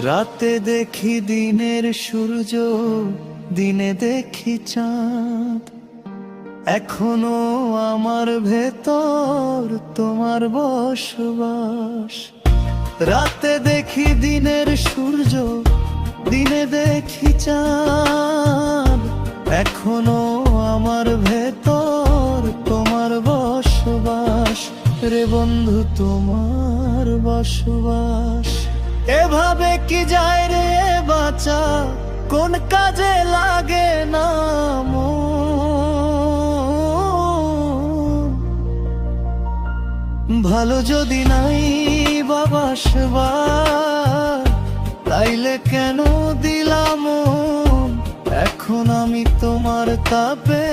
রাতে দেখি দিনের সূর্য, দিনে দেখি চাঁদ, এখনো আমার ভেতর তোমার বসবাস। রাতে দেখি দিনের সূর্য, দিনে দেখি চাঁদ, এখনো আমার ভেতর তোমার বসবাস। রে বন্ধু তোমার বসবাস। এভাবে কি যায় রে বাঁচা, কোন কাজে লাগে না মন। ভালো যদি নাই বাসবা, তাইলে কেন দিলাম? এখন আমি তোমার তাপে